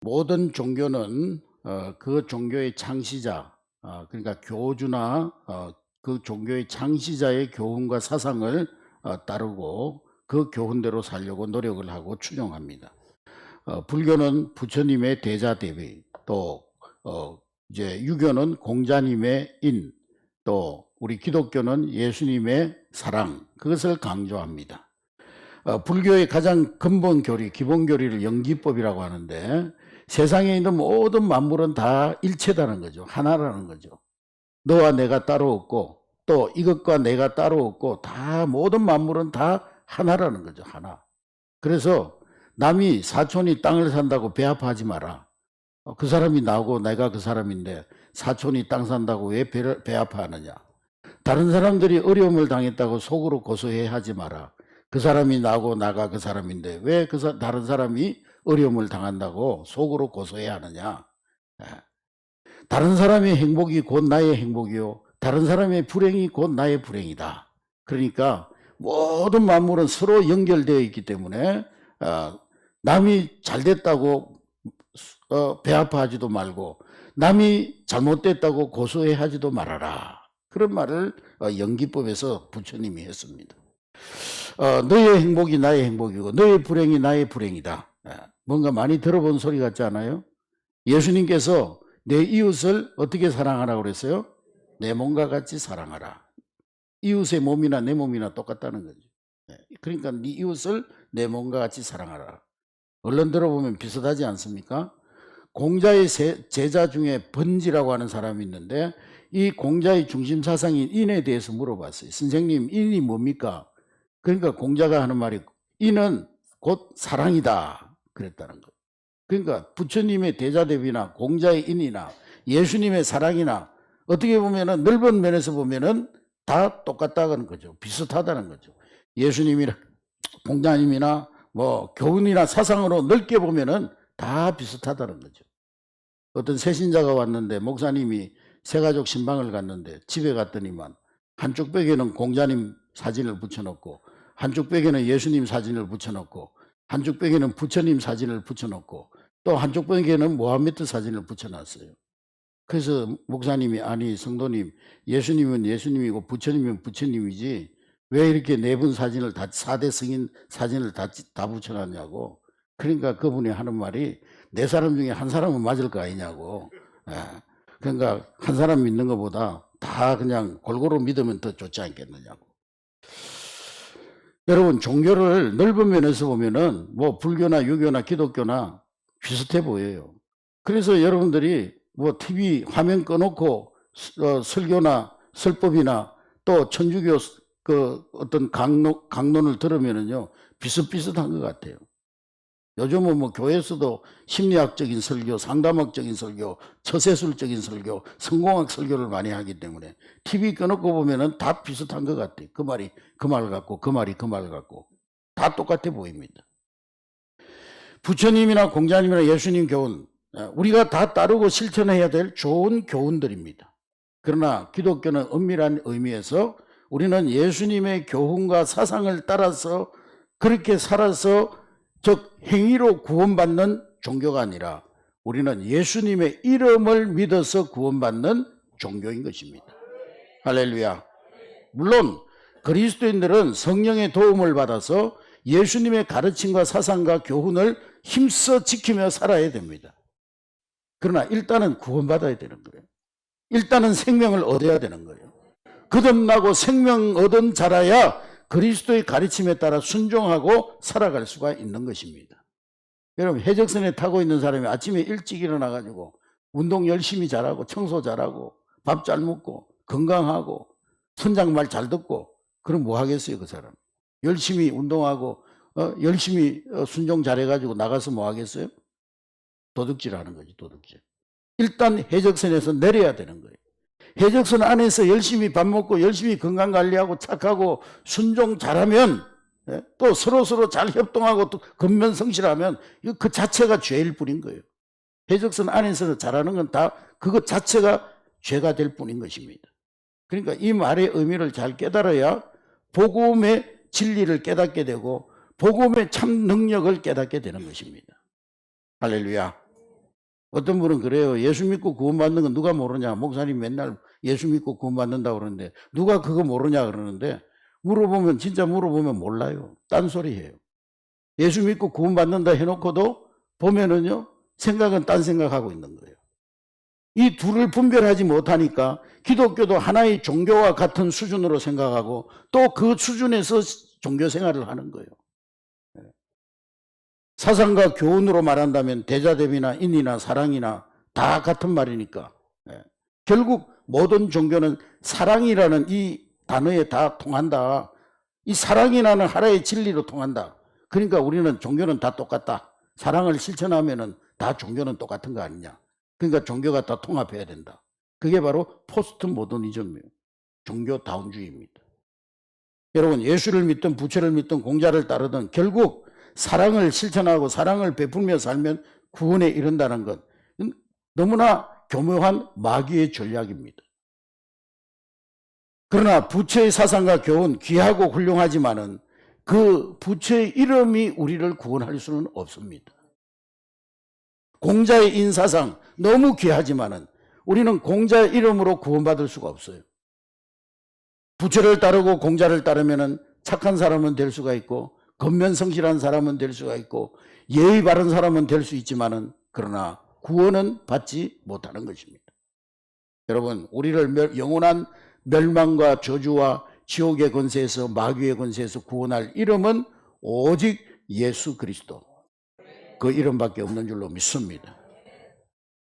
모든 종교는 그 종교의 창시자, 그러니까 교주나 그 종교의 창시자의 교훈과 사상을 따르고 그 교훈대로 살려고 노력을 하고 추종합니다. 불교는 부처님의 대자대비, 또 이제 유교는 공자님의 인, 또 우리 기독교는 예수님의 사랑, 그것을 강조합니다. 불교의 가장 근본 교리, 기본 교리를 영기법이라고 하는데, 세상에 있는 모든 만물은 다 일체다는 거죠. 하나라는 거죠. 너와 내가 따로 없고, 또 이것과 내가 따로 없고, 다 모든 만물은 다 하나라는 거죠. 하나. 그래서 남이 사촌이 땅을 산다고 배 아파하지 마라. 그 사람이 나고 내가 그 사람인데 사촌이 땅 산다고 왜 배 아파하느냐. 다른 사람들이 어려움을 당했다고 속으로 고소해 하지 마라. 그 사람이 나고 나가 그 사람인데 왜 다른 사람이 어려움을 당한다고 속으로 고소해 하느냐. 다른 사람의 행복이 곧 나의 행복이요, 다른 사람의 불행이 곧 나의 불행이다. 그러니까 모든 만물은 서로 연결되어 있기 때문에 남이 잘됐다고 배 아파하지도 말고 남이 잘못됐다고 고소해 하지도 말아라. 그런 말을 영기법에서 부처님이 했습니다. 너의 행복이 나의 행복이고 너의 불행이 나의 불행이다. 뭔가 많이 들어본 소리 같지 않아요? 예수님께서 내 이웃을 어떻게 사랑하라고 그랬어요? 내 몸과 같이 사랑하라. 이웃의 몸이나 내 몸이나 똑같다는 거죠. 그러니까 네 이웃을 내 몸과 같이 사랑하라. 얼른 들어보면 비슷하지 않습니까? 공자의 제자 중에 번지라고 하는 사람이 있는데, 이 공자의 중심 사상인 인에 대해서 물어봤어요. 선생님, 인이 뭡니까? 그러니까 공자가 하는 말이 인은 곧 사랑이다 그랬다는 거예요. 그러니까 부처님의 대자대비나 공자의 인이나 예수님의 사랑이나 어떻게 보면은 넓은 면에서 보면은 다 똑같다는 거죠. 비슷하다는 거죠. 예수님이나 공자님이나 뭐 교훈이나 사상으로 넓게 보면은 다 비슷하다는 거죠. 어떤 새신자가 왔는데 목사님이 새가족 신방을 갔는데 집에 갔더니만 한쪽 벽에는 공자님 사진을 붙여놓고 한쪽 벽에는 예수님 사진을 붙여놓고 한쪽 벽에는 부처님 사진을 붙여놓고 또 한쪽 벽에는 모하메드 사진을 붙여놨어요. 그래서 목사님이 아니 성도님, 예수님은 예수님이고 부처님은 부처님이지 왜 이렇게 네 분 사진을 다 4대 승인 사진을 다 붙여놨냐고. 그러니까 그분이 하는 말이 네 사람 중에 한 사람은 맞을 거 아니냐고. 그러니까 한 사람 믿는 것보다 다 그냥 골고루 믿으면 더 좋지 않겠느냐고. 여러분, 종교를 넓은 면에서 보면은 뭐 불교나 유교나 기독교나 비슷해 보여요. 그래서 여러분들이 뭐 TV 화면 꺼놓고 설교나 설법이나 또 천주교 그 어떤 강론을 들으면은요 비슷비슷한 것 같아요. 요즘은 뭐 교회에서도 심리학적인 설교, 상담학적인 설교, 처세술적인 설교, 성공학 설교를 많이 하기 때문에 TV 꺼놓고 보면은 다 비슷한 것 같아요. 그 말이 그 말 같고 그 말이 그 말 같고 다 똑같아 보입니다. 부처님이나 공자님이나 예수님 교훈, 우리가 다 따르고 실천해야 될 좋은 교훈들입니다. 그러나 기독교는 엄밀한 의미에서 우리는 예수님의 교훈과 사상을 따라서 그렇게 살아서 즉 행위로 구원받는 종교가 아니라 우리는 예수님의 이름을 믿어서 구원받는 종교인 것입니다. 할렐루야. 물론 그리스도인들은 성령의 도움을 받아서 예수님의 가르침과 사상과 교훈을 힘써 지키며 살아야 됩니다. 그러나 일단은 구원받아야 되는 거예요. 일단은 생명을 얻어야 되는 거예요. 거듭나고 생명 얻은 자라야 그리스도의 가르침에 따라 순종하고 살아갈 수가 있는 것입니다. 여러분, 해적선에 타고 있는 사람이 아침에 일찍 일어나가지고 운동 열심히 잘하고 청소 잘하고 밥 잘 먹고 건강하고 선장 말 잘 듣고 그럼 뭐 하겠어요? 그 사람 열심히 운동하고 열심히 순종 잘해가지고 나가서 뭐 하겠어요? 도둑질 하는 거지, 도둑질. 일단 해적선에서 내려야 되는 거예요. 해적선 안에서 열심히 밥 먹고 열심히 건강관리하고 착하고 순종 잘하면 또 서로 잘 협동하고 또 근면성실하면 그 자체가 죄일 뿐인 거예요. 해적선 안에서 잘하는 건 다 그것 자체가 죄가 될 뿐인 것입니다. 그러니까 이 말의 의미를 잘 깨달아야 복음의 진리를 깨닫게 되고 복음의 참 능력을 깨닫게 되는 것입니다. 할렐루야. 어떤 분은 그래요. 예수 믿고 구원받는 건 누가 모르냐. 목사님 맨날 예수 믿고 구원받는다고 그러는데 누가 그거 모르냐 그러는데 물어보면 진짜 물어보면 몰라요. 딴소리해요. 예수 믿고 구원받는다 해놓고도 보면은요 생각은 딴 생각하고 있는 거예요. 이 둘을 분별하지 못하니까 기독교도 하나의 종교와 같은 수준으로 생각하고 또 그 수준에서 종교 생활을 하는 거예요. 사상과 교훈으로 말한다면 대자대비나 인이나 사랑이나 다 같은 말이니까 결국 모든 종교는 사랑이라는 이 단어에 다 통한다. 이 사랑이라는 하나의 진리로 통한다. 그러니까 우리는 종교는 다 똑같다. 사랑을 실천하면은 다 종교는 똑같은 거 아니냐. 그러니까 종교가 다 통합해야 된다. 그게 바로 포스트 모더니즘이에요. 종교다운주의입니다. 여러분 예수를 믿든 부처를 믿든 공자를 따르든 결국 사랑을 실천하고 사랑을 베풀며 살면 구원에 이른다는 것 너무나 교묘한 마귀의 전략입니다. 그러나 부처의 사상과 교훈 귀하고 훌륭하지만은 그 부처의 이름이 우리를 구원할 수는 없습니다. 공자의 인사상 너무 귀하지만은 우리는 공자의 이름으로 구원받을 수가 없어요. 부처를 따르고 공자를 따르면은 착한 사람은 될 수가 있고 겉면성실한 사람은 될 수가 있고 예의 바른 사람은 될 수 있지만은 그러나 구원은 받지 못하는 것입니다. 여러분 우리를 영원한 멸망과 저주와 지옥의 권세에서 마귀의 권세에서 구원할 이름은 오직 예수 그리스도 그 이름밖에 없는 줄로 믿습니다.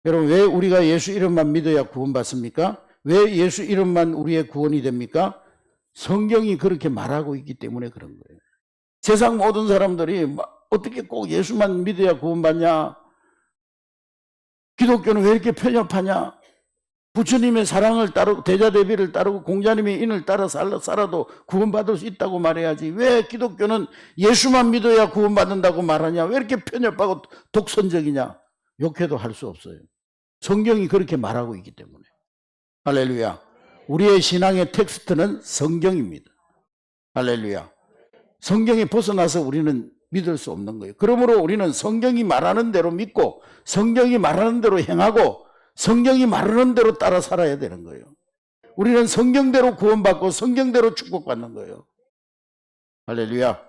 여러분 왜 우리가 예수 이름만 믿어야 구원받습니까? 왜 예수 이름만 우리의 구원이 됩니까? 성경이 그렇게 말하고 있기 때문에 그런 거예요. 세상 모든 사람들이 어떻게 꼭 예수만 믿어야 구원받냐? 기독교는 왜 이렇게 편협하냐? 부처님의 사랑을 따르고 대자대비를 따르고 공자님의 인을 따라 살아도 구원받을 수 있다고 말해야지 왜 기독교는 예수만 믿어야 구원받는다고 말하냐? 왜 이렇게 편협하고 독선적이냐? 욕해도 할 수 없어요. 성경이 그렇게 말하고 있기 때문에. 할렐루야. 우리의 신앙의 텍스트는 성경입니다. 할렐루야. 성경에 벗어나서 우리는 믿을 수 없는 거예요. 그러므로 우리는 성경이 말하는 대로 믿고 성경이 말하는 대로 행하고 성경이 말하는 대로 따라 살아야 되는 거예요. 우리는 성경대로 구원받고 성경대로 축복받는 거예요. 할렐루야.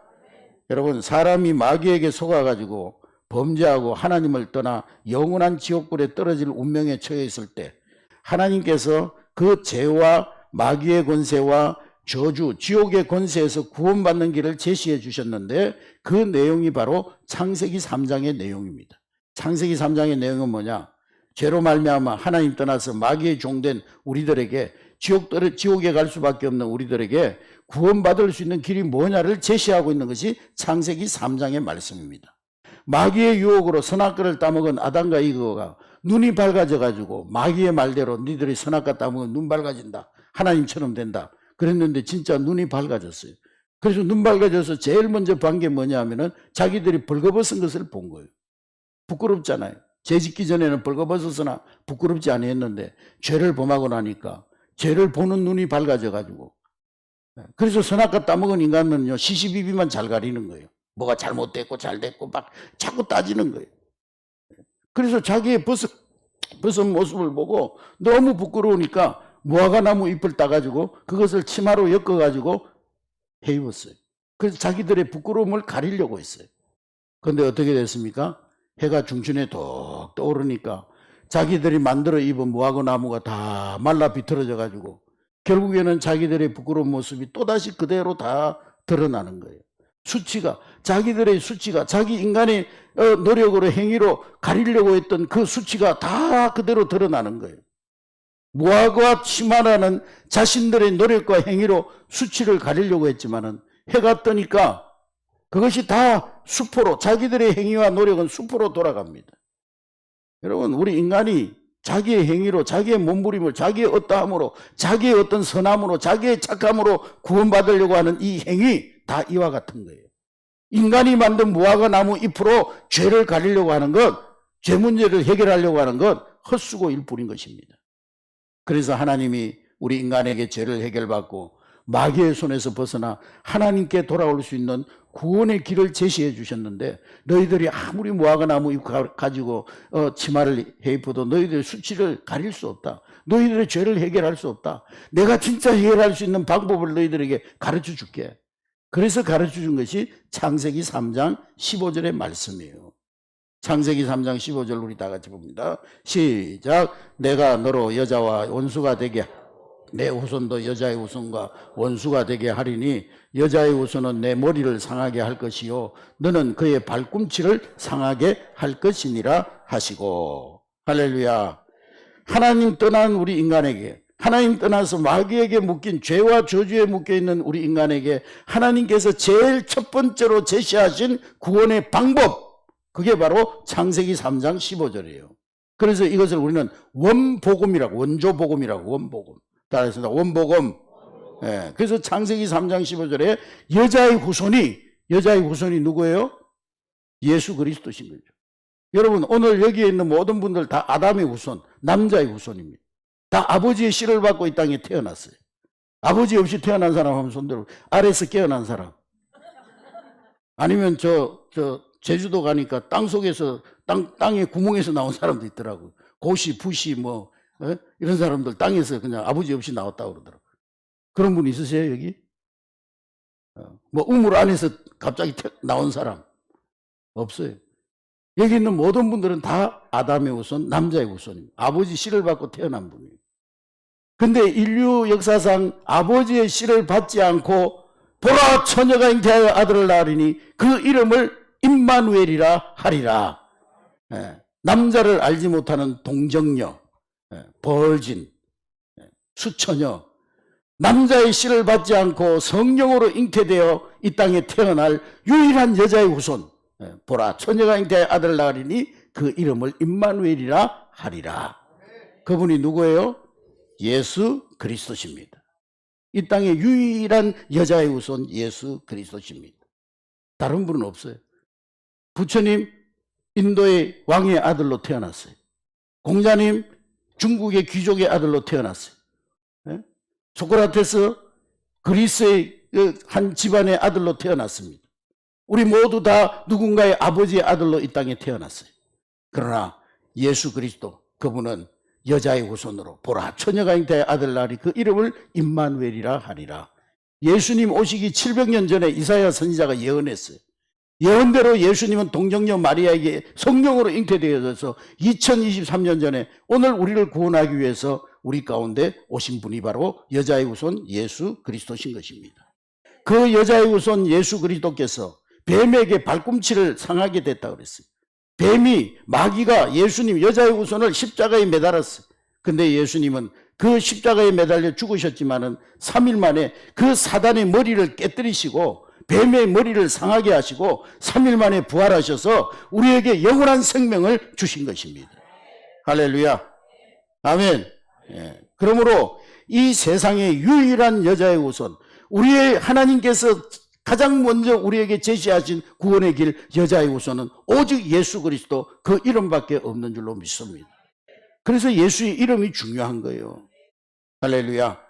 여러분 사람이 마귀에게 속아가지고 범죄하고 하나님을 떠나 영원한 지옥불에 떨어질 운명에 처해 있을 때 하나님께서 그 죄와 마귀의 권세와 저주, 지옥의 권세에서 구원받는 길을 제시해 주셨는데 그 내용이 바로 창세기 3장의 내용입니다. 창세기 3장의 내용은 뭐냐? 죄로 말미암아 하나님 떠나서 마귀의 종된 우리들에게 지옥에 갈 수밖에 없는 우리들에게 구원받을 수 있는 길이 뭐냐를 제시하고 있는 것이 창세기 3장의 말씀입니다. 마귀의 유혹으로 선악과를 따먹은 아담과 이브가 눈이 밝아져 가지고 마귀의 말대로 니들이 선악과 따먹으면 눈 밝아진다. 하나님처럼 된다. 그랬는데 진짜 눈이 밝아졌어요. 그래서 눈 밝아져서 제일 먼저 본 게 뭐냐 하면은 자기들이 벌거벗은 것을 본 거예요. 부끄럽잖아요. 죄 짓기 전에는 벌거벗었으나 부끄럽지 아니했는데 죄를 범하고 나니까 죄를 보는 눈이 밝아져 가지고 그래서 선악과 따먹은 인간은요 시시비비만 잘 가리는 거예요. 뭐가 잘못됐고 잘 됐고 막 자꾸 따지는 거예요. 그래서 자기의 벗은 모습을 보고 너무 부끄러우니까 무화과나무 잎을 따가지고 그것을 치마로 엮어가지고 해 입었어요. 그래서 자기들의 부끄러움을 가리려고 했어요. 그런데 어떻게 됐습니까? 해가 중천에 톡 떠오르니까 자기들이 만들어 입은 무화과나무가 다 말라 비틀어져 가지고 결국에는 자기들의 부끄러운 모습이 또다시 그대로 다 드러나는 거예요. 자기들의 수치가 자기 인간의 노력으로 행위로 가리려고 했던 그 수치가 다 그대로 드러나는 거예요. 무화과 치마라는 자신들의 노력과 행위로 수치를 가리려고 했지만은 해가 뜨니까 그것이 다 수포로 자기들의 행위와 노력은 수포로 돌아갑니다. 여러분 우리 인간이 자기의 행위로 자기의 몸부림을 자기의 어떠함으로 자기의 어떤 선함으로 자기의 착함으로 구원받으려고 하는 이 행위 다 이와 같은 거예요. 인간이 만든 무화과 나무 잎으로 죄를 가리려고 하는 것, 죄 문제를 해결하려고 하는 것 헛수고일 뿐인 것입니다. 그래서 하나님이 우리 인간에게 죄를 해결받고 마귀의 손에서 벗어나 하나님께 돌아올 수 있는 구원의 길을 제시해 주셨는데, 너희들이 아무리 무화과나무 잎 가지고 치마를 해 입어도 너희들의 수치를 가릴 수 없다. 너희들의 죄를 해결할 수 없다. 내가 진짜 해결할 수 있는 방법을 너희들에게 가르쳐 줄게. 그래서 가르쳐 준 것이 창세기 3장 15절의 말씀이에요. 창세기 3장 15절 우리 다 같이 봅니다. 시작. 내가 너로 여자와 원수가 되게, 내 후손도 여자의 후손과 원수가 되게 하리니 여자의 후손은 내 머리를 상하게 할 것이요 너는 그의 발꿈치를 상하게 할 것이니라 하시고. 할렐루야. 하나님 떠난 우리 인간에게, 하나님 떠나서 마귀에게 묶인 죄와 저주에 묶여있는 우리 인간에게 하나님께서 제일 첫 번째로 제시하신 구원의 방법, 그게 바로 창세기 3장 15절이에요. 그래서 이것을 우리는 원복음이라고, 원조복음이라고, 원복음. 따라했습니다. 원복음. 예. 그래서 창세기 3장 15절에 여자의 후손이 누구예요? 예수 그리스도신 거죠. 여러분, 오늘 여기에 있는 모든 분들 다 아담의 후손, 남자의 후손입니다. 다 아버지의 씨를 받고 이 땅에 태어났어요. 아버지 없이 태어난 사람 하면 손들어. 아래에서 깨어난 사람. 아니면 제주도 가니까 땅 속에서, 땅의 구멍에서 나온 사람도 있더라고요. 고시, 부시, 이런 사람들 땅에서 그냥 아버지 없이 나왔다고 그러더라고요. 그런 분 있으세요, 여기? 우물 안에서 갑자기 나온 사람? 없어요. 여기 있는 모든 분들은 다 아담의 후손, 남자의 후손입니다. 아버지 씨를 받고 태어난 분이에요. 근데 인류 역사상 아버지의 씨를 받지 않고 보라 처녀가 잉태하여 아들을 낳으리니 그 이름을 임마누엘이라 하리라. 남자를 알지 못하는 동정녀, 벌진, 수처녀, 남자의 씨를 받지 않고 성령으로 잉태되어 이 땅에 태어날 유일한 여자의 후손, 보라 처녀가 잉태하여 아들을 낳으리니 그 이름을 임마누엘이라 하리라. 그분이 누구예요? 예수 그리스도십니다. 이 땅의 유일한 여자의 후손 예수 그리스도십니다. 다른 분은 없어요. 부처님 인도의 왕의 아들로 태어났어요. 공자님 중국의 귀족의 아들로 태어났어요. 소크라테스 그리스의 한 집안의 아들로 태어났습니다. 우리 모두 다 누군가의 아버지의 아들로 이 땅에 태어났어요. 그러나 예수 그리스도, 그분은 여자의 후손으로 보라 처녀가 잉태하여 아들 낳으리 그 이름을 임마누엘이라 하리라. 예수님 오시기 700년 전에 이사야 선지자가 예언했어요. 예언대로 예수님은 동정녀 마리아에게 성령으로 잉태되어져서 2023년 전에 오늘 우리를 구원하기 위해서 우리 가운데 오신 분이 바로 여자의 후손 예수 그리스도신 것입니다. 그 여자의 후손 예수 그리스도께서 뱀에게 발꿈치를 상하게 됐다고 그랬어요. 뱀이, 마귀가 예수님 여자의 후손을 십자가에 매달았어요. 근데 예수님은 그 십자가에 매달려 죽으셨지만은 3일 만에 그 사단의 머리를 깨뜨리시고 뱀의 머리를 상하게 하시고 3일 만에 부활하셔서 우리에게 영원한 생명을 주신 것입니다. 할렐루야. 아멘. 그러므로 이 세상의 유일한 여자의 후손, 우리의 하나님께서 가장 먼저 우리에게 제시하신 구원의 길 여자의 후손은 오직 예수 그리스도 그 이름밖에 없는 줄로 믿습니다. 그래서 예수의 이름이 중요한 거예요. 할렐루야.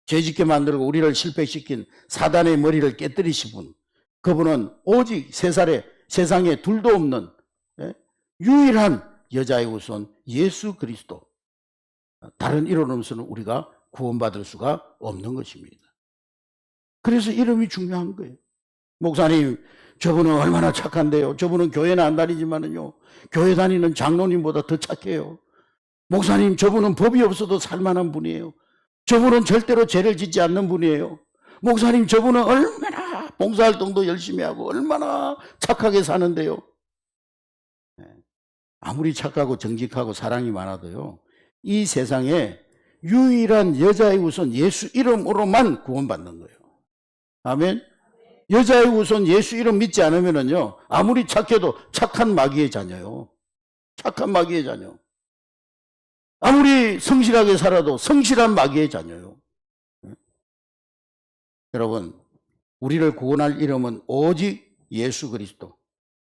죄짓게 만들고 우리를 실패시킨 사단의 머리를 깨뜨리신 분, 그분은 오직 세상에 둘도 없는 유일한 여자의 후손 예수 그리스도. 다른 이름 없이는 우리가 구원받을 수가 없는 것입니다. 그래서 이름이 중요한 거예요. 목사님, 저분은 얼마나 착한데요. 저분은 교회는 안 다니지만은요, 교회 다니는 장로님보다 더 착해요. 목사님, 저분은 법이 없어도 살만한 분이에요. 저분은 절대로 죄를 짓지 않는 분이에요. 목사님, 저분은 얼마나 봉사활동도 열심히 하고 얼마나 착하게 사는데요. 아무리 착하고 정직하고 사랑이 많아도요, 이 세상에 유일한 여자의 후손 예수 이름으로만 구원받는 거예요. 아멘. 여자의 후손 예수 이름 믿지 않으면은요, 아무리 착해도 착한 마귀의 자녀요. 착한 마귀의 자녀. 아무리 성실하게 살아도 성실한 마귀의 자녀요. 여러분, 우리를 구원할 이름은 오직 예수 그리스도.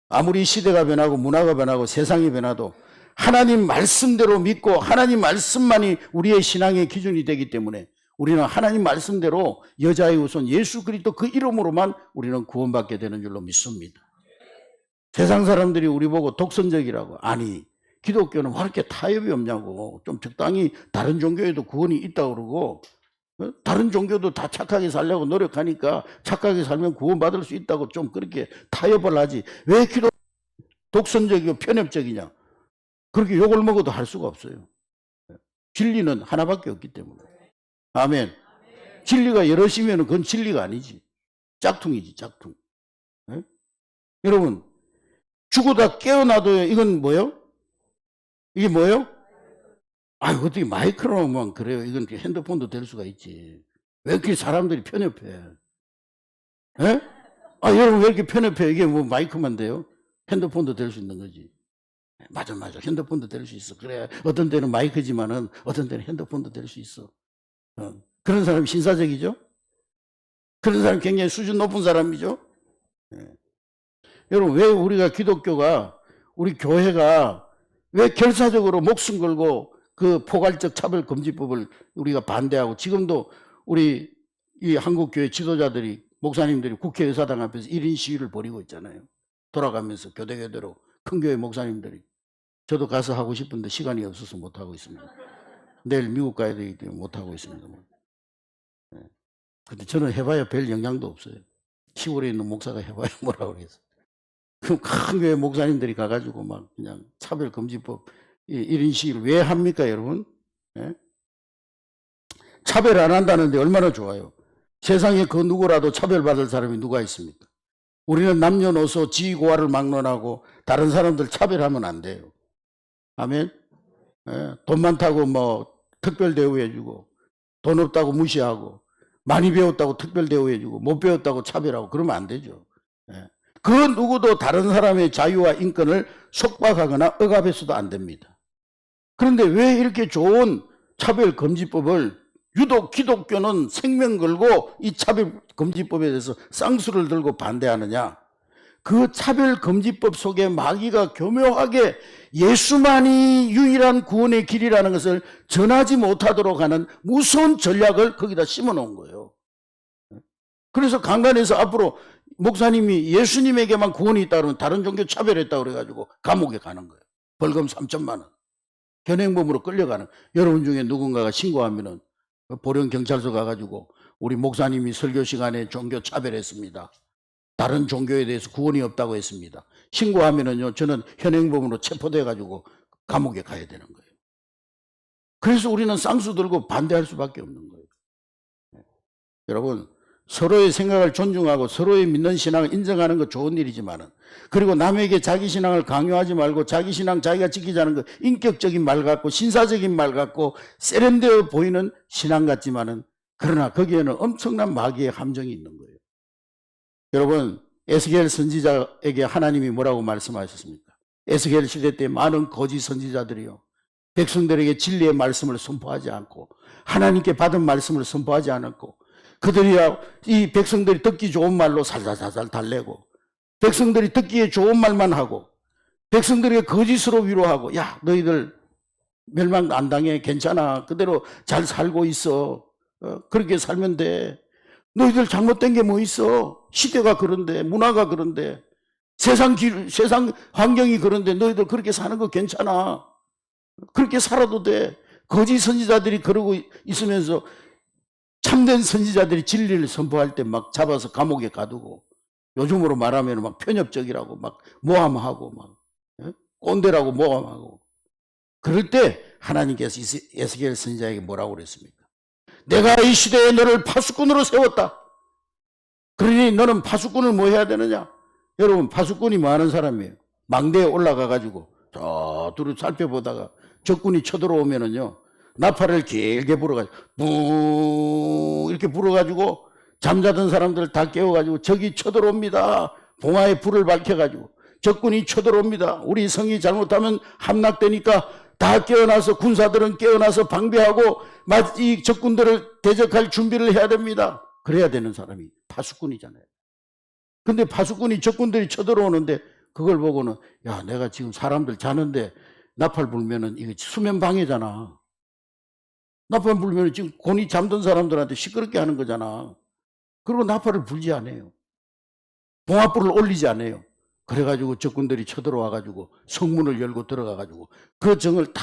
아무리 시대가 변하고 문화가 변하고 세상이 변화도 하나님 말씀대로 믿고 하나님 말씀만이 우리의 신앙의 기준이 되기 때문에 우리는 하나님 말씀대로 여자의 우선 예수 그리스도 그 이름으로만 우리는 구원받게 되는 줄로 믿습니다. 세상 사람들이 우리 보고 독선적이라고. 아니, 기독교는 왜 이렇게 타협이 없냐고. 좀 적당히 다른 종교에도 구원이 있다고 그러고, 다른 종교도 다 착하게 살려고 노력하니까 착하게 살면 구원받을 수 있다고 좀 그렇게 타협을 하지. 왜 기독 독선적이고 편협적이냐. 그렇게 욕을 먹어도 할 수가 없어요. 진리는 하나밖에 없기 때문에. 아멘. 진리가 여럿이면 그건 진리가 아니지. 짝퉁이지, 짝퉁. 네? 여러분, 죽어다 깨어나도 이건 뭐예요? 이게 뭐예요? 아, 어떻게 마이크로만 그래요? 이건 핸드폰도 될 수가 있지. 왜 이렇게 사람들이 편협해? 예? 아, 여러분 왜 이렇게 편협해? 이게 뭐 마이크만 돼요? 핸드폰도 될 수 있는 거지. 맞아. 핸드폰도 될 수 있어. 그래. 어떤 때는 마이크지만은 어떤 때는 핸드폰도 될 수 있어. 그런 사람이 신사적이죠? 그런 사람이 굉장히 수준 높은 사람이죠? 예. 여러분, 왜 우리가 기독교가, 우리 교회가 왜 결사적으로 목숨 걸고 그 포괄적 차별금지법을 우리가 반대하고 지금도 우리 이 한국교회 지도자들이, 목사님들이 국회의사당 앞에서 1인 시위를 벌이고 있잖아요. 돌아가면서 교대교대로 큰 교회 목사님들이. 저도 가서 하고 싶은데 시간이 없어서 못하고 있습니다. 내일 미국 가야 되기 때문에 못하고 있습니다. 근데 저는 해봐야 별 영향도 없어요. 시골에 있는 목사가 해봐야 뭐라고 그러겠어요. 그럼 큰 교회 목사님들이 가가지고 막 그냥 차별금지법 1인 시위를 왜 합니까, 여러분? 예? 차별 안 한다는데 얼마나 좋아요. 세상에 그 누구라도 차별받을 사람이 누가 있습니까? 우리는 남녀노소 지위고하를 막론하고 다른 사람들 차별하면 안 돼요. 아멘? 예? 돈 많다고 뭐 특별 대우해주고, 돈 없다고 무시하고, 많이 배웠다고 특별 대우해주고, 못 배웠다고 차별하고 그러면 안 되죠. 예. 그 누구도 다른 사람의 자유와 인권을 속박하거나 억압해서도 안 됩니다. 그런데 왜 이렇게 좋은 차별금지법을 유독 기독교는 생명 걸고 이 차별금지법에 대해서 쌍수를 들고 반대하느냐? 그 차별금지법 속에 마귀가 교묘하게 예수만이 유일한 구원의 길이라는 것을 전하지 못하도록 하는 무서운 전략을 거기다 심어놓은 거예요. 그래서 강간에서 앞으로 목사님이 예수님에게만 구원이 있다 그러면 다른 종교 차별했다고 그래가지고 감옥에 가는 거예요. 벌금 3천만 원. 현행범으로 끌려가는. 여러분 중에 누군가가 신고하면은 보령경찰서 가가지고 우리 목사님이 설교 시간에 종교 차별했습니다. 다른 종교에 대해서 구원이 없다고 했습니다. 신고하면은요, 저는 현행범으로 체포돼가지고 감옥에 가야 되는 거예요. 그래서 우리는 쌍수 들고 반대할 수밖에 없는 거예요. 여러분, 서로의 생각을 존중하고 서로의 믿는 신앙을 인정하는 거 좋은 일이지만은, 그리고 남에게 자기 신앙을 강요하지 말고 자기 신앙 자기가 지키자는 거 인격적인 말 같고 신사적인 말 같고 세련되어 보이는 신앙 같지만은, 그러나 거기에는 엄청난 마귀의 함정이 있는 거예요. 여러분, 에스겔 선지자에게 하나님이 뭐라고 말씀하셨습니까? 에스겔 시대 때 많은 거짓 선지자들이요, 백성들에게 진리의 말씀을 선포하지 않고 하나님께 받은 말씀을 선포하지 않았고, 그들이야 이 백성들이 듣기 좋은 말로 살살살살 달래고, 백성들이 듣기에 좋은 말만 하고, 백성들에게 거짓으로 위로하고, 야 너희들 멸망 안 당해, 괜찮아, 그대로 잘 살고 있어, 그렇게 살면 돼, 너희들 잘못된 게 뭐 있어, 시대가 그런데, 문화가 그런데, 세상 환경이 그런데 너희들 그렇게 사는 거 괜찮아, 그렇게 살아도 돼. 거짓 선지자들이 그러고 있으면서 참된 선지자들이 진리를 선포할 때 막 잡아서 감옥에 가두고, 요즘으로 말하면 막 편협적이라고 막 모함하고 막 꼰대라고 모함하고, 그럴 때 하나님께서 에스겔 선지자에게 뭐라고 그랬습니까? 내가 이 시대에 너를 파수꾼으로 세웠다. 그러니 너는 파수꾼을 뭐 해야 되느냐? 여러분, 파수꾼이 뭐 하는 사람이에요? 망대에 올라가 가지고 저 둘을 살펴보다가 적군이 쳐들어오면은요, 나팔을 길게 불어가지고 뿡 이렇게 불어가지고 잠자던 사람들을 다 깨워가지고 적이 쳐들어옵니다. 봉화에 불을 밝혀가지고 적군이 쳐들어옵니다. 우리 성이 잘못하면 함락되니까 다 깨어나서, 군사들은 깨어나서 방비하고 이 적군들을 대적할 준비를 해야 됩니다. 그래야 되는 사람이 파수꾼이잖아요. 근데 파수꾼이 적군들이 쳐들어오는데 그걸 보고는, 야 내가 지금 사람들 자는데 나팔 불면은 이거 수면 방해잖아. 나팔 불면 지금 곤히 잠든 사람들한테 시끄럽게 하는 거잖아. 그리고 나팔을 불지 않아요. 봉화불을 올리지 않아요. 그래가지고 적군들이 쳐들어와가지고 성문을 열고 들어가가지고 그 정을 다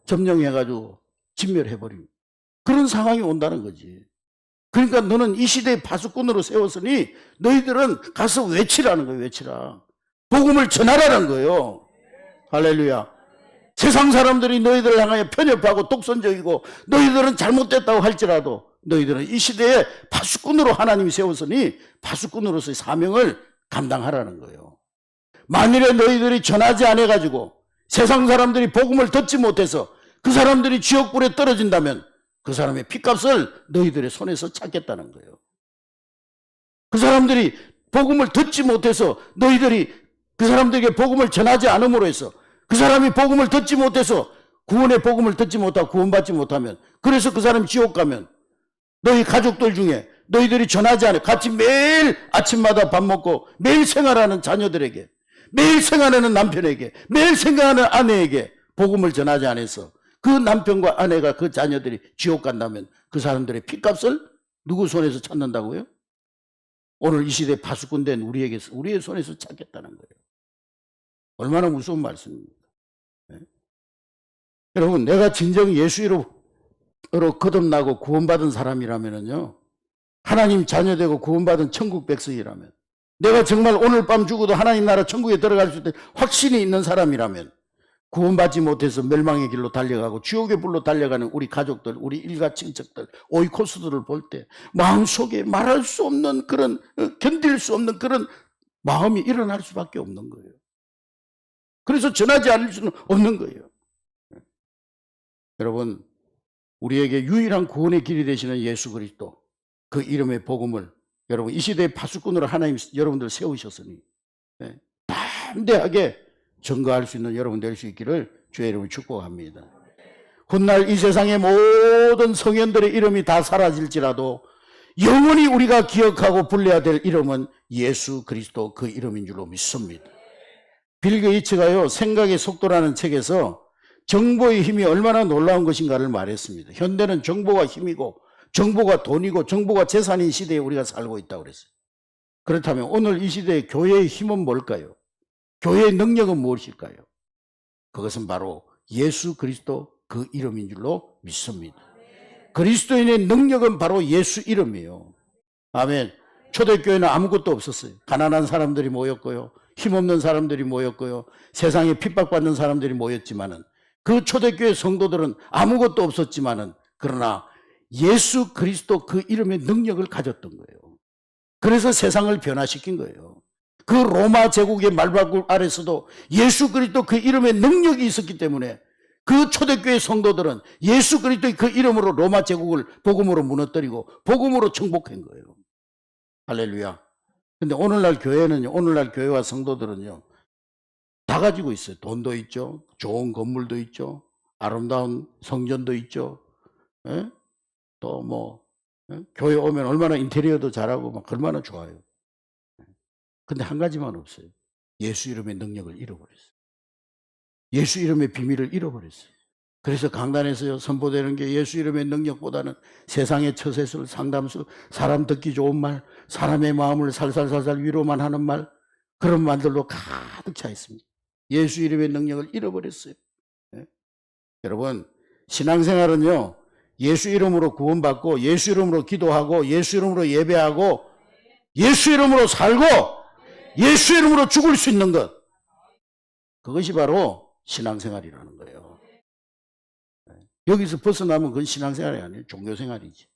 점령해가지고 진멸해버립니다. 그런 상황이 온다는 거지. 그러니까 너는 이 시대의 파수꾼으로 세웠으니 너희들은 가서 외치라는 거예요. 외치라. 복음을 전하라는 거예요. 할렐루야. 세상 사람들이 너희들을 향하여 편협하고 독선적이고 너희들은 잘못됐다고 할지라도 너희들은 이 시대에 파수꾼으로 하나님이 세웠으니 파수꾼으로서의 사명을 감당하라는 거예요. 만일에 너희들이 전하지 않아가지고 세상 사람들이 복음을 듣지 못해서 그 사람들이 지옥불에 떨어진다면 그 사람의 핏값을 너희들의 손에서 찾겠다는 거예요. 그 사람들이 복음을 듣지 못해서 너희들이 그 사람들에게 복음을 전하지 않음으로 해서 그 사람이 복음을 듣지 못해서 구원의 복음을 듣지 못하고 구원받지 못하면 그래서 그 사람이 지옥 가면 너희 가족들 중에 너희들이 전하지 않아 같이 매일 아침마다 밥 먹고 매일 생활하는 자녀들에게 매일 생활하는 남편에게 매일 생활하는 아내에게 복음을 전하지 않아서 그 남편과 아내가 그 자녀들이 지옥 간다면 그 사람들의 핏값을 누구 손에서 찾는다고요? 오늘 이 시대 파수꾼 된 우리의 손에서 찾겠다는 거예요. 얼마나 무서운 말씀입니까? 네? 여러분, 내가 진정 예수 이름으로 거듭나고 구원받은 사람이라면요, 하나님 자녀되고 구원받은 천국 백성이라면, 내가 정말 오늘 밤 죽어도 하나님 나라 천국에 들어갈 수 있는 확신이 있는 사람이라면, 구원받지 못해서 멸망의 길로 달려가고 지옥의 불로 달려가는 우리 가족들, 우리 일가 친척들, 오이코스들을 볼 때 마음속에 말할 수 없는 그런 견딜 수 없는 그런 마음이 일어날 수밖에 없는 거예요. 그래서 전하지 않을 수는 없는 거예요. 여러분, 우리에게 유일한 구원의 길이 되시는 예수 그리스도 그 이름의 복음을 여러분 이 시대의 파수꾼으로 하나님 여러분들 세우셨으니 담대하게 증거할 수 있는 여러분 될 수 있기를 주의 이름으로 축복합니다. 훗날 이 세상의 모든 성현들의 이름이 다 사라질지라도 영원히 우리가 기억하고 불려야 될 이름은 예수 그리스도 그 이름인 줄로 믿습니다. 빌 게이츠가요 생각의 속도라는 책에서 정보의 힘이 얼마나 놀라운 것인가를 말했습니다. 현대는 정보가 힘이고 정보가 돈이고 정보가 재산인 시대에 우리가 살고 있다고 그랬어요. 그렇다면 오늘 이 시대의 교회의 힘은 뭘까요? 교회의 능력은 무엇일까요? 그것은 바로 예수 그리스도 그 이름인 줄로 믿습니다. 그리스도인의 능력은 바로 예수 이름이에요. 아멘. 초대교회는 아무것도 없었어요. 가난한 사람들이 모였고요. 힘없는 사람들이 모였고요. 세상에 핍박받는 사람들이 모였지만은 그 초대교회 성도들은 아무것도 없었지만은 그러나 예수 그리스도 그 이름의 능력을 가졌던 거예요. 그래서 세상을 변화시킨 거예요. 그 로마 제국의 말바굴 아래서도 예수 그리스도 그 이름의 능력이 있었기 때문에 그 초대교회 성도들은 예수 그리스도의 그 이름으로 로마 제국을 복음으로 무너뜨리고 복음으로 정복한 거예요. 할렐루야. 근데 오늘날 교회는요, 오늘날 교회와 성도들은요, 다 가지고 있어요. 돈도 있죠. 좋은 건물도 있죠. 아름다운 성전도 있죠. 예? 또 뭐, 예? 교회 오면 얼마나 인테리어도 잘하고 막 얼마나 좋아요. 근데 한 가지만 없어요. 예수 이름의 능력을 잃어버렸어요. 예수 이름의 비밀을 잃어버렸어요. 그래서 강단에서 선포되는 게 예수 이름의 능력보다는 세상의 처세술, 상담술, 사람 듣기 좋은 말, 사람의 마음을 살살살살 위로만 하는 말, 그런 말들로 가득 차 있습니다. 예수 이름의 능력을 잃어버렸어요. 네? 여러분, 신앙생활은요, 예수 이름으로 구원받고 예수 이름으로 기도하고 예수 이름으로 예배하고 예수 이름으로 살고 예수 이름으로 죽을 수 있는 것, 그것이 바로 신앙생활이라는 거예요. 여기서 벗어나면 그건 신앙생활이 아니에요. 종교생활이지.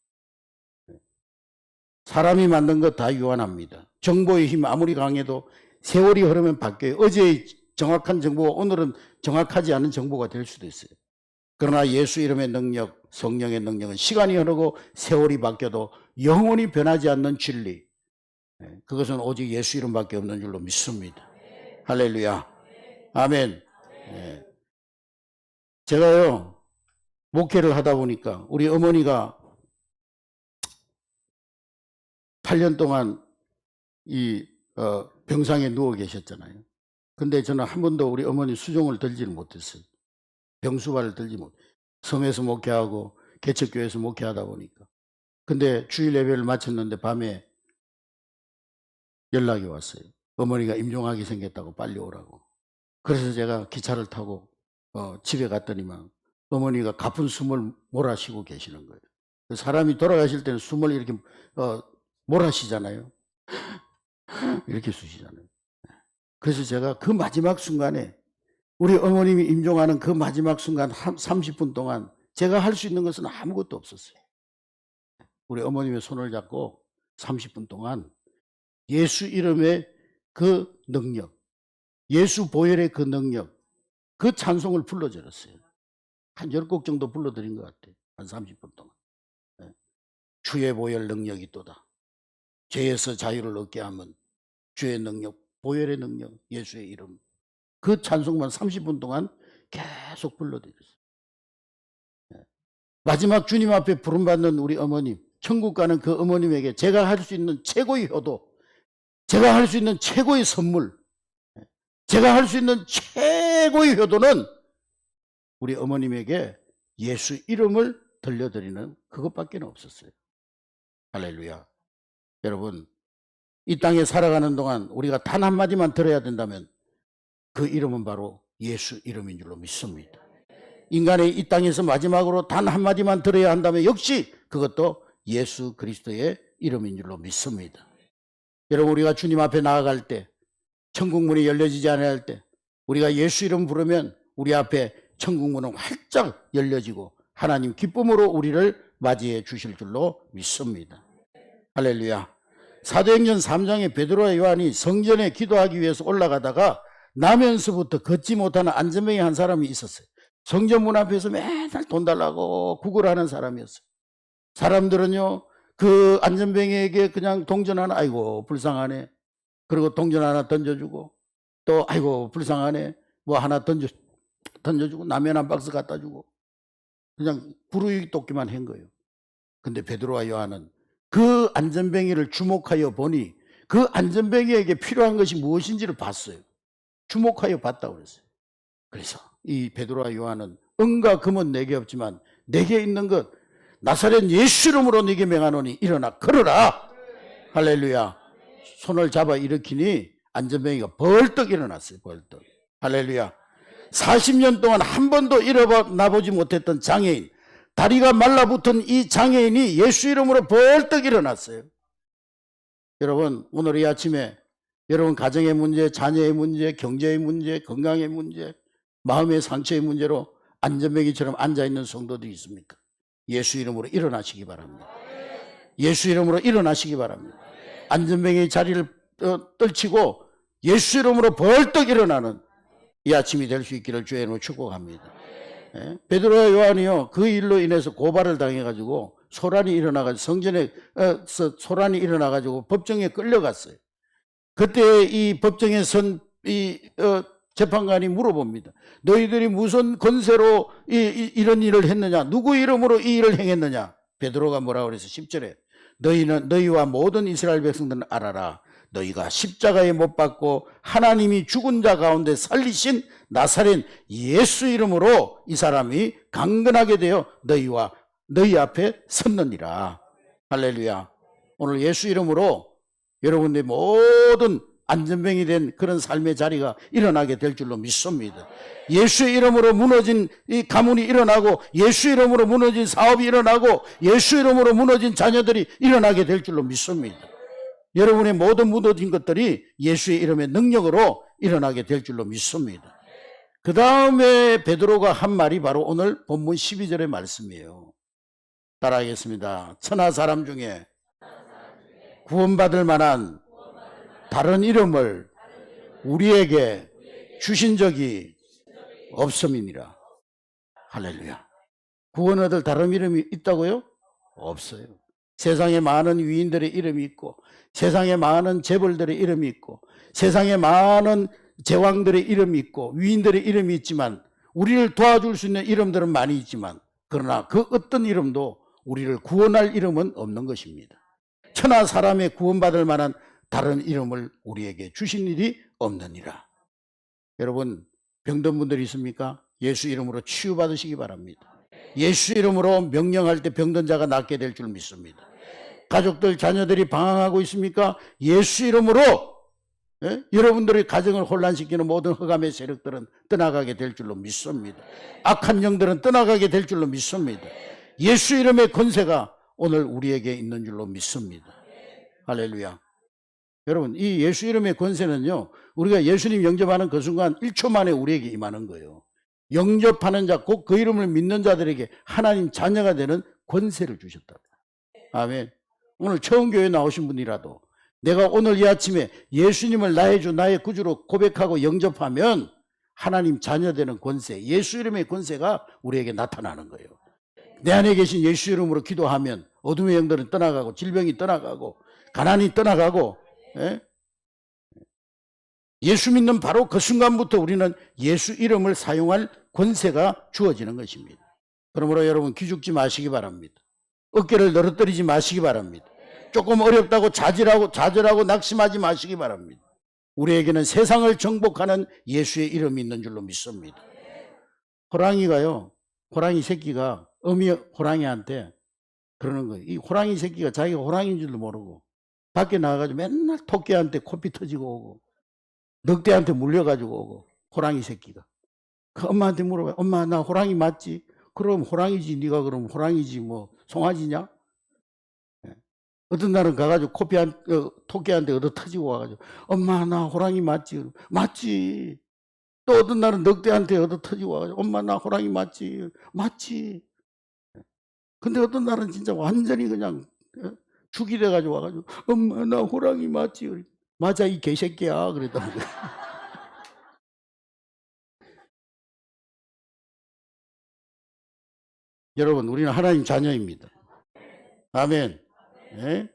사람이 만든 것 다 유한합니다. 정보의 힘이 아무리 강해도 세월이 흐르면 바뀌어요. 어제의 정확한 정보가 오늘은 정확하지 않은 정보가 될 수도 있어요. 그러나 예수 이름의 능력, 성령의 능력은 시간이 흐르고 세월이 바뀌어도 영원히 변하지 않는 진리, 그것은 오직 예수 이름밖에 없는 줄로 믿습니다. 할렐루야. 아멘. 제가요 목회를 하다 보니까 우리 어머니가 8년 동안 이 병상에 누워 계셨잖아요. 근데 저는 한 번도 우리 어머니 수종을 들지를 못했어요. 병수발을 들지 못. 섬에서 목회하고 개척교회에서 목회하다 보니까. 근데 주일 예배를 마쳤는데 밤에 연락이 왔어요. 어머니가 임종하게 생겼다고 빨리 오라고. 그래서 제가 기차를 타고 집에 갔더니만 어머니가 가쁜 숨을 몰아쉬고 계시는 거예요. 사람이 돌아가실 때는 숨을 이렇게 몰아쉬잖아요. 이렇게 쉬시잖아요. 그래서 제가 그 마지막 순간에 우리 어머님이 임종하는 그 마지막 순간 30분 동안 제가 할 수 있는 것은 아무것도 없었어요. 우리 어머님의 손을 잡고 30분 동안 예수 이름의 그 능력, 예수 보혈의 그 능력, 그 찬송을 불러드렸어요. 한 10곡 정도 불러드린 것 같아요. 한 30분 동안. 예. 주의 보혈 능력이 있도다. 죄에서 자유를 얻게 하면 주의 능력, 보혈의 능력, 예수의 이름. 그 찬송만 30분 동안 계속 불러드렸어요. 예. 마지막 주님 앞에 부름받는 우리 어머님, 천국 가는 그 어머님에게 제가 할 수 있는 최고의 효도, 제가 할 수 있는 최고의 선물, 제가 할 수 있는 최고의 효도는 우리 어머님에게 예수 이름을 들려드리는 그것밖에 없었어요. 할렐루야. 여러분, 이 땅에 살아가는 동안 우리가 단 한마디만 들어야 된다면 그 이름은 바로 예수 이름인 줄로 믿습니다. 인간의 이 땅에서 마지막으로 단 한마디만 들어야 한다면 역시 그것도 예수 그리스도의 이름인 줄로 믿습니다. 여러분, 우리가 주님 앞에 나아갈 때, 천국문이 열려지지 않을 때 우리가 예수 이름 부르면 우리 앞에 천국문은 활짝 열려지고 하나님 기쁨으로 우리를 맞이해 주실 줄로 믿습니다. 할렐루야. 사도행전 3장에 베드로와 요한이 성전에 기도하기 위해서 올라가다가 나면서부터 걷지 못하는 안전병이 한 사람이 있었어요. 성전 문 앞에서 맨날 돈 달라고 구걸하는 사람이었어요. 사람들은요, 그 안전병에게 그냥 동전 하나, 아이고 불쌍하네, 그리고 동전 하나 던져주고, 또 아이고 불쌍하네, 뭐 하나 던져주고, 라면 한 박스 갖다 주고, 그냥 부르기 돕기만 한 거예요. 근데 베드로와 요한은 그 안전뱅이를 주목하여 보니 그 안전뱅이에게 필요한 것이 무엇인지를 봤어요. 주목하여 봤다고 그랬어요. 그래서 이 베드로와 요한은 은과 금은 내게 없지만 내게 있는 것 나사렛 예수 이름으로 네게 명하노니 일어나 걸어라. 할렐루야. 손을 잡아 일으키니 안전뱅이가 벌떡 일어났어요. 벌떡. 할렐루야. 40년 동안 한 번도 일어나 보지 못했던 장애인, 다리가 말라붙은 이 장애인이 예수 이름으로 벌떡 일어났어요. 여러분, 오늘 이 아침에 여러분 가정의 문제, 자녀의 문제, 경제의 문제, 건강의 문제, 마음의 상처의 문제로 안전뱅이처럼 앉아있는 성도들이 있습니까? 예수 이름으로 일어나시기 바랍니다. 예수 이름으로 일어나시기 바랍니다. 안전뱅이 자리를 떨치고 예수 이름으로 벌떡 일어나는 이 아침이 될 수 있기를 주의 이름으로 축복합니다. 예? 베드로와 요한이요, 그 일로 인해서 고발을 당해가지고 소란이 일어나가지고 성전에서 소란이 일어나가지고 법정에 끌려갔어요. 그때 이 법정에 선 재판관이 물어봅니다. 너희들이 무슨 권세로 이런 일을 했느냐? 누구 이름으로 이 일을 행했느냐? 베드로가 뭐라고 그래서 10절에 너희와 모든 이스라엘 백성들은 알아라. 너희가 십자가에 못 박고 하나님이 죽은 자 가운데 살리신 나사렛 예수 이름으로 이 사람이 강건하게 되어 너희 앞에 섰느니라. 할렐루야. 오늘 예수 이름으로 여러분들의 모든 안전병이 된 그런 삶의 자리가 일어나게 될 줄로 믿습니다. 예수의 이름으로 무너진 이 가문이 일어나고, 예수 이름으로 무너진 사업이 일어나고, 예수 이름으로 무너진 자녀들이 일어나게 될 줄로 믿습니다. 여러분의 모든 무너진 것들이 예수의 이름의 능력으로 일어나게 될 줄로 믿습니다. 그 다음에 베드로가 한 말이 바로 오늘 본문 12절의 말씀이에요. 따라하겠습니다. 천하 사람 중에 구원받을 만한 다른 이름을 우리에게 주신 적이 없음이니라. 할렐루야. 구원 얻을 다른 이름이 있다고요? 없어요. 세상에 많은 위인들의 이름이 있고, 세상에 많은 재벌들의 이름이 있고, 세상에 많은 제왕들의 이름이 있고, 위인들의 이름이 있지만, 우리를 도와줄 수 있는 이름들은 많이 있지만, 그러나 그 어떤 이름도 우리를 구원할 이름은 없는 것입니다. 천하 사람의 구원받을 만한 다른 이름을 우리에게 주신 일이 없느니라. 여러분, 병든 분들이 있습니까? 예수 이름으로 치유받으시기 바랍니다. 예수 이름으로 명령할 때 병든 자가 낫게 될 줄 믿습니다. 가족들, 자녀들이 방황하고 있습니까? 예수 이름으로 여러분들의 가정을 혼란시키는 모든 흑암의 세력들은 떠나가게 될 줄로 믿습니다. 악한 영들은 떠나가게 될 줄로 믿습니다. 예수 이름의 권세가 오늘 우리에게 있는 줄로 믿습니다. 할렐루야. 여러분, 이 예수 이름의 권세는요, 우리가 예수님 영접하는 그 순간 1초 만에 우리에게 임하는 거예요. 영접하는 자, 곧 그 이름을 믿는 자들에게 하나님 자녀가 되는 권세를 주셨다. 아멘. 오늘 처음 교회에 나오신 분이라도 내가 오늘 이 아침에 예수님을 나의 주, 나의 구주로 고백하고 영접하면 하나님 자녀 되는 권세, 예수 이름의 권세가 우리에게 나타나는 거예요. 내 안에 계신 예수 이름으로 기도하면 어둠의 영들은 떠나가고 질병이 떠나가고 가난이 떠나가고 예수 믿는 바로 그 순간부터 우리는 예수 이름을 사용할 권세가 주어지는 것입니다. 그러므로 여러분 기죽지 마시기 바랍니다. 어깨를 늘어뜨리지 마시기 바랍니다. 조금 어렵다고 좌절하고 낙심하지 마시기 바랍니다. 우리에게는 세상을 정복하는 예수의 이름이 있는 줄로 믿습니다. 호랑이 새끼가 어미 호랑이한테 그러는 거예요. 이 호랑이 새끼가 자기가 호랑이인 줄도 모르고 밖에 나가가지고 맨날 토끼한테 코피 터지고 오고 늑대한테 물려가지고 오고 호랑이 새끼가 그 엄마한테 물어봐요. 엄마 나 호랑이 맞지? 그럼 호랑이지. 네가 그럼 호랑이지 뭐 송아지냐? 어떤 날은 가가지고 토끼한테 얻어 터지고 와가지고 엄마 나 호랑이 맞지? 맞지. 또 어떤 날은 늑대한테 얻어 터지고 와가지고 엄마 나 호랑이 맞지? 맞지. 근데 어떤 날은 진짜 완전히 그냥 죽이 돼가지고 와가지고 엄마 나 호랑이 맞지? 맞아 이 개새끼야 그랬다는 거예요. 여러분 우리는 하나님 자녀입니다. 아멘. 네?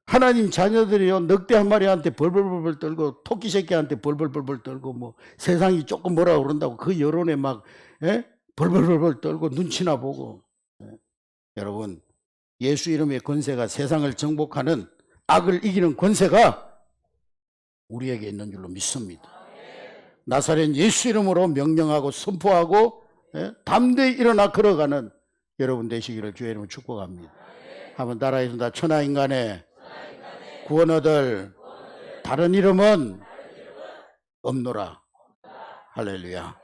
하나님 자녀들이요 늑대 한 마리한테 벌벌벌벌 떨고 토끼 새끼한테 벌벌벌벌 떨고 뭐 세상이 조금 뭐라 그런다고 그 여론에 막 벌벌벌벌 떨고 눈치나 보고 여러분 예수 이름의 권세가 세상을 정복하는 악을 이기는 권세가 우리에게 있는 줄로 믿습니다. 나사렛 예수 이름으로 명령하고 선포하고 담대히 일어나 걸어가는 여러분 되시기를 주의 이름으로 축복합니다. 한번 따라해서 천하인간의 구원 얻을 다른 이름은 없노라. 할렐루야.